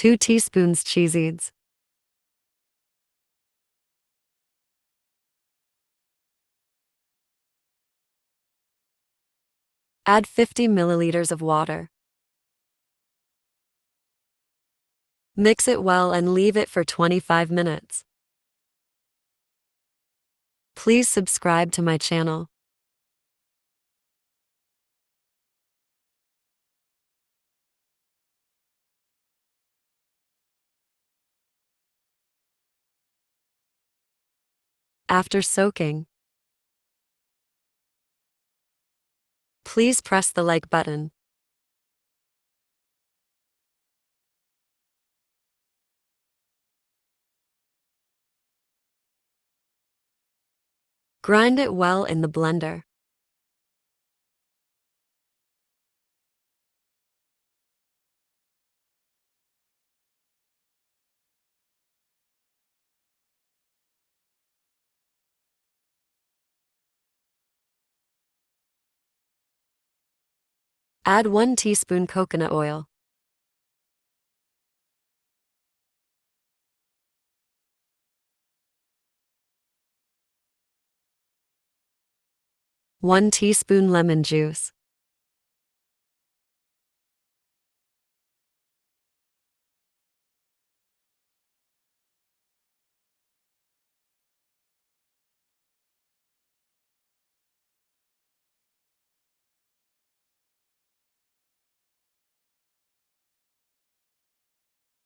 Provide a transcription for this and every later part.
2 teaspoons Chiaseeds. Add 50 milliliters of water. Mix it well and leave it for 25 minutes. Please subscribe to my channel. After soaking, please press the like button. Grind it well in the blender. Add 1 teaspoon coconut oil. One teaspoon lemon juice.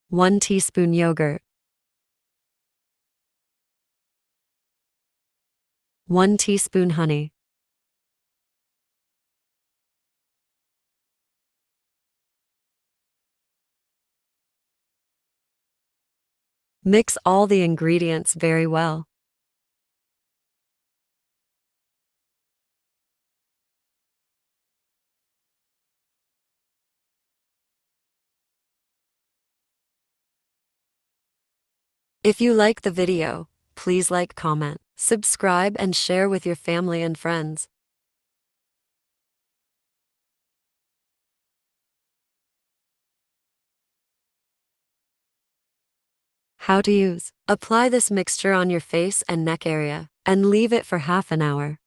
One teaspoon yogurt. 1 teaspoon honey. Mix all the ingredients very well. If you like the video, please like, comment, subscribe, and share with your family and friends. How to use. Apply this mixture on your face and neck area, and leave it for half an hour.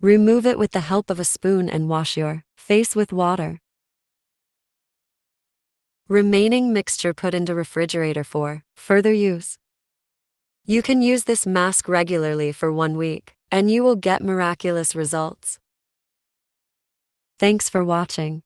Remove it with the help of a spoon and wash your face with water. Remaining mixture put into refrigerator for further use. You can use this mask regularly for 1 week, and you will get miraculous results. Thanks for watching.